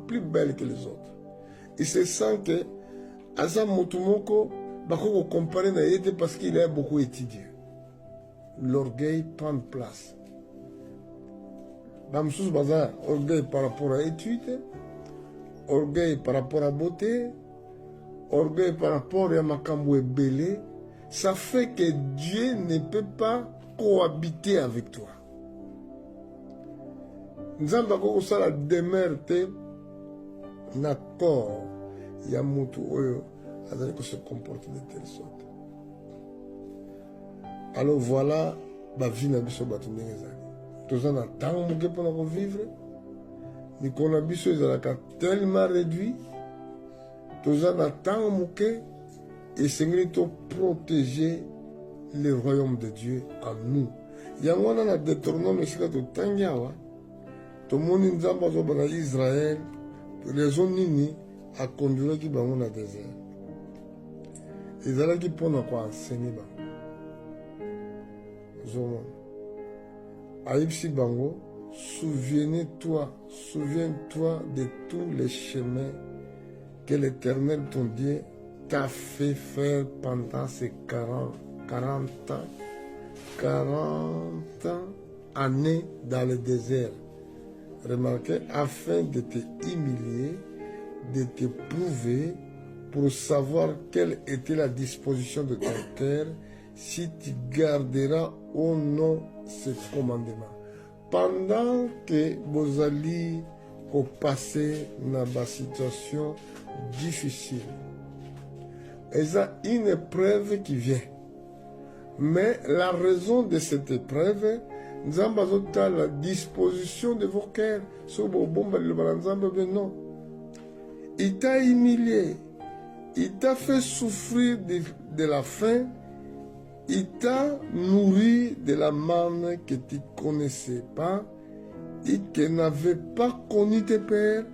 plus belle que les autres. Il se sent que Asa Motumoko, Bako comparer na yete parce qu'il a beaucoup étudié. L'orgueil prend place. Bamsous Bazar, orgueil par rapport à l'étude, orgueil par rapport à la beauté, orgueil par rapport à Makambo et Belé. Ça fait que Dieu ne peut pas cohabiter avec toi. Nous avons la demeure d'accord. Il y a mutu oyo qui se comporte de telle sorte. Alors voilà, la vie n'a pas de tous en temps pour vivre. Ni qu'on a biso tellement réduit. Tous en temps et c'est pour protéger le royaume de Dieu en nous. Il y a un détournement mais c'est tout tangiawa. Tout le monde dans Israël, les zones nini a conduit qui dans le désert. Ils allaient qui pour nous enseigner Zomo. Aïbsi Bango, souviens-toi de tous les chemins que l'Éternel ton Dieu t'a fait faire pendant ces 40 années dans le désert. Remarquez, afin de te humilier, de te prouver, pour savoir quelle était la disposition de ton cœur, si tu garderas ou non ce commandement. Pendant que vous allez passer dans une situation difficile, il y a une épreuve qui vient. Mais la raison de cette épreuve, nous avons la disposition de vos cœurs. Non. Il t'a humilié. Il t'a fait souffrir de la faim. Il t'a nourri de la manne que tu ne connaissais pas et que n'avait pas connu tes pères,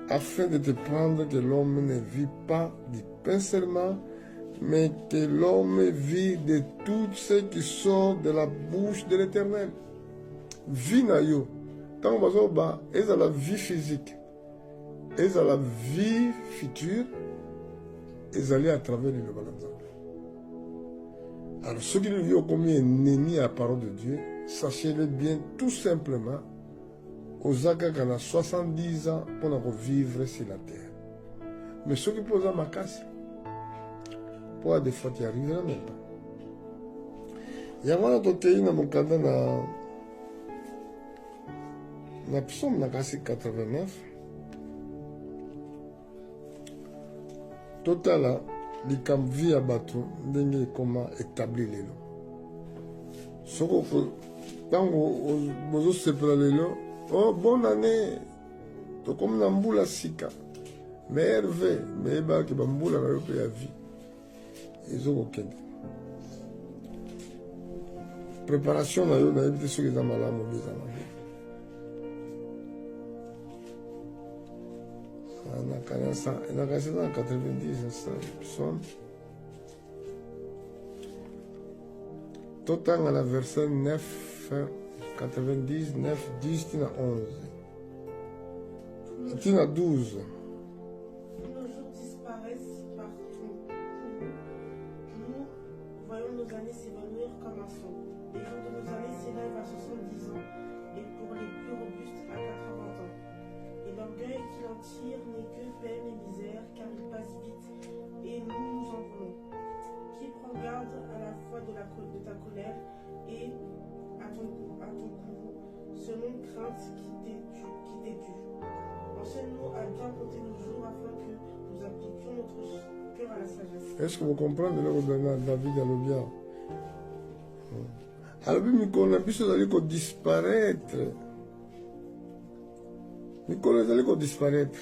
afin de te prendre que l'homme ne vit pas du pain seulement, mais que l'homme vit de tout ce qui sort de la bouche de l'Éternel. Vie na yo, tant que est la vie physique, est la vie future, est allée à travers le balançage. Alors, ceux qui le vivent comme ennemi à la parole de Dieu, sachez-le bien, tout simplement, aux Akaka a 70 ans pour vivre sur la terre. Mais ceux qui posent ma casse, pour des fois, tu arriveras même pas. Il y a un autre pays dans mon cadre, na psaume na kasi 89 totala likambo vi ya bato ndenge ekoma établi lelo soko ntango bozosepela lelo oh bonne année tokomi na mbula sika mais herve meyebaki bambula na yo mpe ya vie ezokokende préparation na yo nayebi te soki eza malamu obi eza mabe. On a cassé dans 90, psaume. Total à la verset 9, 90, 9, 10, tina 11. Tina 12. Nos jours disparaissent partout. Nous voyons nos années s'évanouir comme un son. Les jours de nos années s'élèvent à 70 ans, et pour les plus robustes à 80 ans. Et l'orgueil qui en tire n'est que peine et misère, car il passe vite, et nous en voulons. Qui prend garde à la fois de ta colère et à ton courroux, selon crainte qui t'est due. Enseigne-nous à bien compter nos jours, afin que nous appliquions notre cœur à la sagesse. Est-ce que vous comprenez là où David a le bien? Alors, on a vu que disparaître. Nicolas allait disparaître.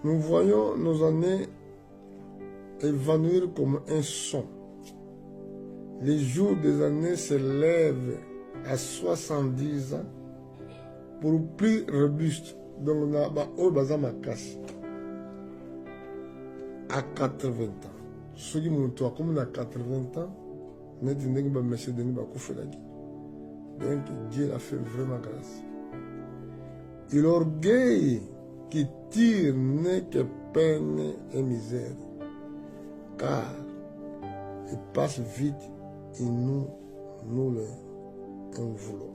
Nous voyons nos années évanouir comme un son. Les jours des années s'élèvent à 70 ans pour plus robuste. Donc, on a à 80 ans. Ceux qui m'ont dit, comme on a 80 ans, on a dit que M. Denis va couper la vie. Donc Dieu a fait vraiment grâce. Et l'orgueil qui tire n'est que peine et misère, car il passe vite et nous le voulons.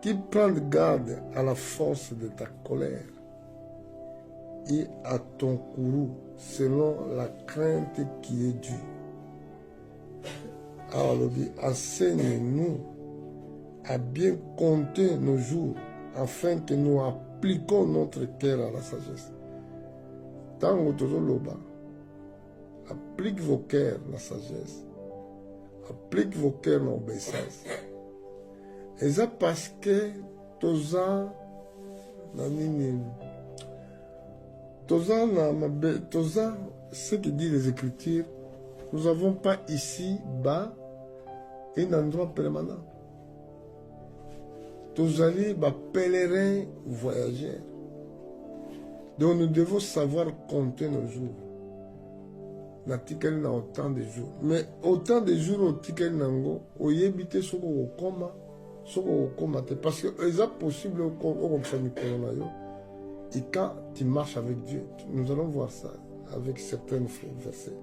Qui prend garde à la force de ta colère et à ton courroux selon la crainte qui est due. Alors, enseigne-nous à bien compter nos jours afin que nous appliquions notre cœur à la sagesse. Tango tozoloba, applique vos cœurs à la sagesse. Applique vos cœurs à l'obéissance. Et ça parce que toza ce que dit les Écritures, nous n'avons pas ici bas un endroit permanent. Tozali ba pèlerins voyageurs. Donc nous devons savoir compter nos jours. Natikali na autant de jours. Mais autant de jours au tikali nango, oyebite soko okoma, parce que c'est possible au yo. Et quand tu marches avec Dieu, nous allons voir ça avec certains versets.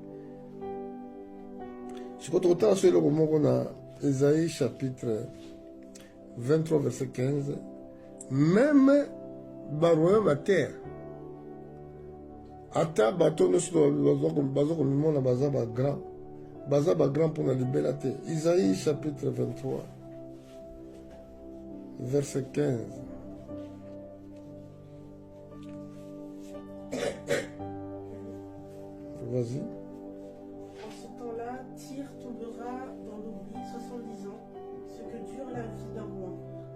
Je peux te retrouver sur le moment qu'on a Ésaïe chapitre 23 verset 15. Même baroyaume à terre. Ata bateau ne soit bazo comme monde baza ba grand pour la liberté. Isaïe chapitre 23 verset 15. Vas-y. En ce temps-là, Tyr tombera dans l'oubli 70 ans, ce que dure la vie d'un roi.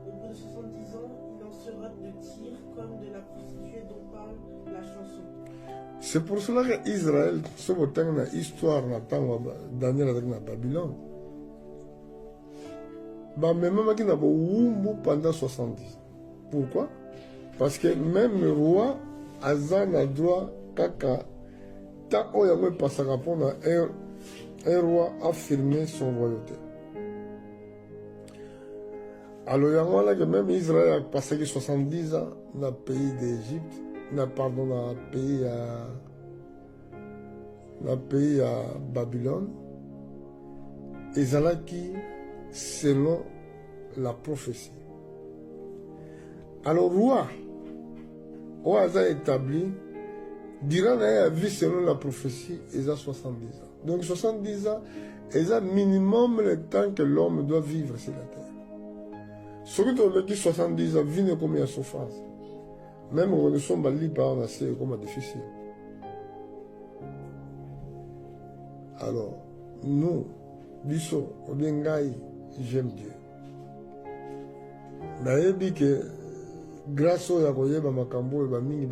Au bout de 70 ans, il en sera de Tyr comme de la prostituée dont parle la chanson. C'est pour cela que Israël, ce que une histoire Daniel avec la Babylone, même qui n'a pas pendant 70 ans. Pourquoi? Parce que même le roi Azan a droit kaka tant qu'il y a passé un roi affirmé son royauté. Alors il y a que même Israël a passé 70 ans dans le pays d'Égypte. Pardon, dans le pays à Babylone, et Zalaki selon la prophétie. Alors, roi, au hasard établi, durant la vie selon la prophétie, il a 70 ans. Donc, 70 ans, il a minimum le temps que l'homme doit vivre sur la terre. Celui qui a vécu 70 ans, vit combien de souffrance. Même quand nous sommes allés par un assez comme difficile. Alors, nous, Bisso, Odengaï, j'aime Dieu. Mais il dit que grâce au Yakoye, Makambo et Bamini,